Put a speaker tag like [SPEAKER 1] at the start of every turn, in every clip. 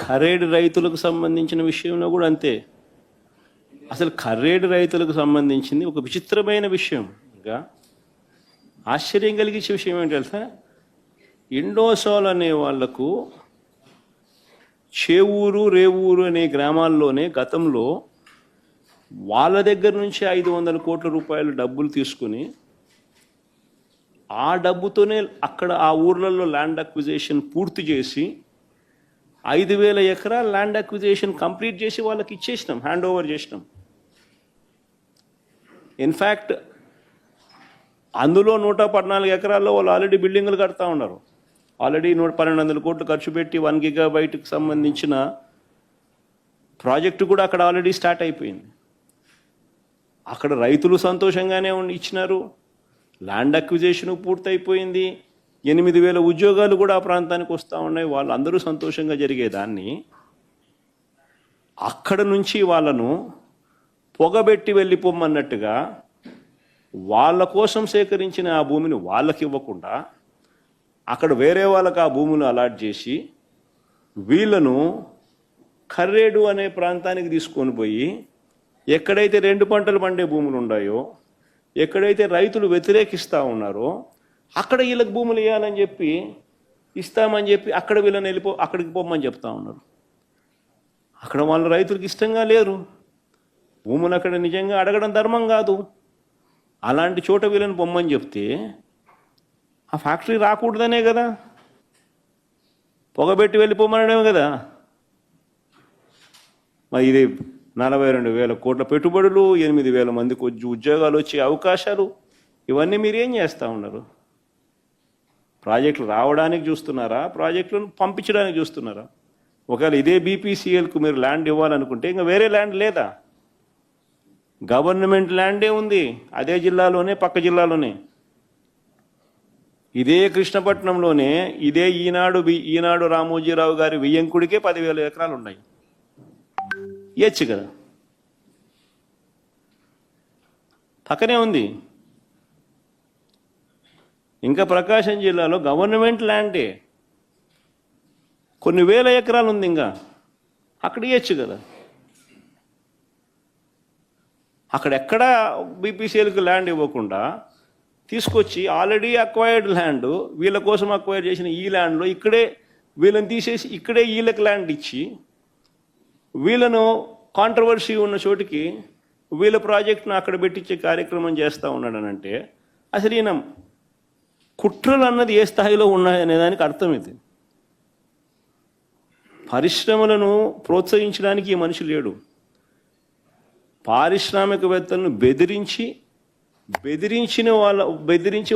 [SPEAKER 1] ఖరేడు రైతులకు సంబంధించిన విషయంలో కూడా అంతే. అసలు ఖరేడు రైతులకు సంబంధించింది ఒక విచిత్రమైన విషయం. ఇంకా ఆశ్చర్యం కలిగించే విషయం ఏంటి తెలుసా, ఇండోసోల్ అనే వాళ్లకు చేవూరు రేవూరు అనే గ్రామాల్లోనే గతంలో వాళ్ళ దగ్గర నుంచి 500 కోట్ల రూపాయలు డబ్బులు తీసుకుని ఆ డబ్బుతోనే అక్కడ ఆ ఊర్లలో ల్యాండ్ అక్విజిషన్ పూర్తి చేసి 5,000 ఎకరాల ల్యాండ్ అక్విజిషన్ కంప్లీట్ చేసి వాళ్ళకి ఇచ్చేసినాం, హ్యాండ్ ఓవర్ చేసినాం. ఇన్ఫ్యాక్ట్ అందులో 114 ఎకరాల్లో వాళ్ళు ఆల్రెడీ బిల్డింగులు కడతా ఉన్నారు. ఆల్రెడీ 1,200 కోట్లు ఖర్చు పెట్టి 1 గిగాబైట్కి సంబంధించిన ప్రాజెక్టు కూడా అక్కడ ఆల్రెడీ స్టార్ట్ అయిపోయింది. అక్కడ రైతులు సంతోషంగానే ఇచ్చినారు, ల్యాండ్ అక్విజిషన్ పూర్తయిపోయింది, 8,000 ఉద్యోగాలు కూడా ఆ ప్రాంతానికి వస్తూ ఉన్నాయి. వాళ్ళందరూ సంతోషంగా జరిగేదాన్ని అక్కడ నుంచి వాళ్ళను పొగబెట్టి వెళ్ళిపోమన్నట్టుగా వాళ్ళ కోసం సేకరించిన ఆ భూమిని వాళ్ళకి ఇవ్వకుండా అక్కడ వేరే వాళ్ళకి ఆ భూములు అలాట్ చేసి వీళ్ళను ఖర్రేడు అనే ప్రాంతానికి తీసుకొని పోయి ఎక్కడైతే 2 పంటలు పండే భూములు ఉన్నాయో, ఎక్కడైతే రైతులు వ్యతిరేకిస్తూ ఉన్నారో అక్కడ వీళ్ళకి భూములు ఇవ్వాలని చెప్పి ఇస్తామని చెప్పి అక్కడ వీళ్ళని అక్కడికి పోమని చెప్తా ఉన్నారు. అక్కడ వాళ్ళ రైతులకు ఇష్టంగా లేరు, భూములు అక్కడ నిజంగా అడగడం ధర్మం కాదు. అలాంటి చోట వీళ్ళని పొమ్మని చెప్తే ఆ ఫ్యాక్టరీ రాకూడదనే కదా, పొగబెట్టి వెళ్ళిపోమనడమే కదా. మరి ఇది 42,000 కోట్ల పెట్టుబడులు, 8,000 మందికి ఉద్యోగాలు వచ్చే అవకాశాలు, ఇవన్నీ మీరు ఏం చేస్తూ ఉన్నారు? ప్రాజెక్టులు రావడానికి చూస్తున్నారా, ప్రాజెక్టులను పంపించడానికి చూస్తున్నారా? ఒకవేళ ఇదే బీపీసీఎల్కు మీరు ల్యాండ్ ఇవ్వాలనుకుంటే ఇంకా వేరే ల్యాండ్ లేదా? గవర్నమెంట్ ల్యాండే ఉంది అదే జిల్లాలోనే, పక్క జిల్లాలోనే. ఇదే కృష్ణపట్నంలోనే ఇదే ఈనాడు రామోజీరావు గారి వియ్యంకుడికే 10,000 ఎకరాలు ఉన్నాయి. ఇయ్యచ్చు కదా, పక్కనే ఉంది. ఇంకా ప్రకాశం జిల్లాలో గవర్నమెంట్ ల్యాండే కొన్ని వేల ఎకరాలు ఉంది, ఇంకా అక్కడ ఇయ్యచ్చు కదా. అక్కడెక్కడా బీపీసీఎల్కి ల్యాండ్ ఇవ్వకుండా తీసుకొచ్చి ఆల్రెడీ అక్వైర్డ్ ల్యాండ్, వీళ్ళ కోసం అక్వైర్ చేసిన ఈ ల్యాండ్లో ఇక్కడే వీళ్ళని తీసేసి ఇక్కడే వీళ్ళకి ల్యాండ్ ఇచ్చి వీళ్ళను కాంట్రవర్సీ ఉన్న చోటికి వీళ్ళ ప్రాజెక్టును అక్కడ పెట్టించే కార్యక్రమం చేస్తూ ఉన్నాడనంటే అసలు ఈయన కుట్రలు అన్నది ఏ స్థాయిలో ఉన్నాయనే దానికి అర్థం ఇది. పరిశ్రమలను ప్రోత్సహించడానికి ఈ మనిషి లేడు. పారిశ్రామికవేత్తలను బెదిరించి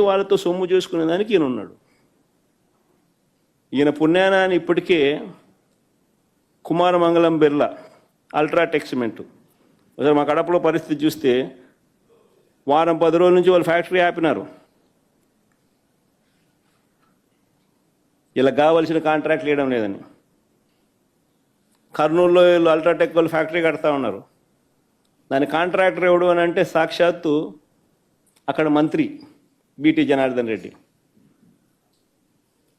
[SPEAKER 1] వాళ్ళతో సొమ్ము చేసుకునే దానికి ఈయన ఉన్నాడు. ఈయన పుణ్యాన ఇప్పటికే కుమారమంగళం బిర్లా, అల్ట్రాటెక్ సిమెంట్, ఒకసారి మా కడపలో పరిస్థితి చూస్తే వారం 10 రోజుల నుంచి వాళ్ళు ఫ్యాక్టరీ ఆపినారు. ఇలా కావాల్సిన కాంట్రాక్ట్లు ఇవ్వడం లేదని. కర్నూలులో వీళ్ళు అల్ట్రాటెక్ వాళ్ళు ఫ్యాక్టరీ కడతా ఉన్నారు. దాని కాంట్రాక్టర్ ఎవడు అని అంటే సాక్షాత్తు అక్కడ మంత్రి బీటీ జనార్దన్ రెడ్డి.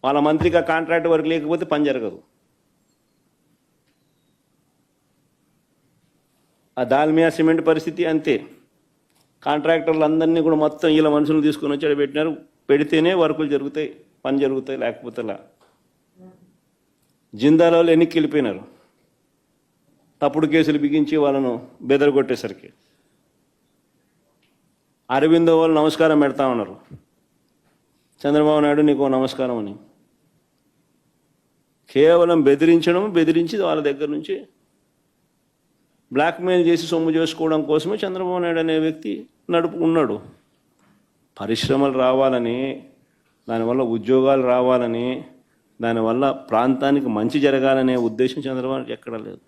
[SPEAKER 1] వాళ్ళ మంత్రికి ఆ కాంట్రాక్ట్ వర్క్ లేకపోతే పని జరగదు. ఆ దాల్మియా సిమెంట్ పరిస్థితి అంతే. కాంట్రాక్టర్లు అందరినీ కూడా మొత్తం వీళ్ళ మనుషులు తీసుకొని వచ్చి పెట్టినారు. పెడితేనే వర్కులు జరుగుతాయి, పని జరుగుతాయి, లేకపోతే జిందాల్ వాళ్ళు ఎన్నికి వెళ్ళిపోయినారు. తప్పుడు కేసులు బిగించి వాళ్ళను బెదరగొట్టేసరికి అరవిందో వాళ్ళు నమస్కారం పెడతా ఉన్నారు, చంద్రబాబు నాయుడు నీకు నమస్కారం అని. కేవలం బెదిరించి వాళ్ళ దగ్గర నుంచి బ్లాక్మెయిల్ చేసి సొమ్ము చేసుకోవడం కోసమే చంద్రబాబు నాయుడు అనే వ్యక్తి ఉన్నాడు. పరిశ్రమలు రావాలని, దానివల్ల ఉద్యోగాలు రావాలని, దానివల్ల ప్రాంతానికి మంచి జరగాలనే ఉద్దేశం చంద్రబాబు ఎక్కడా లేదు.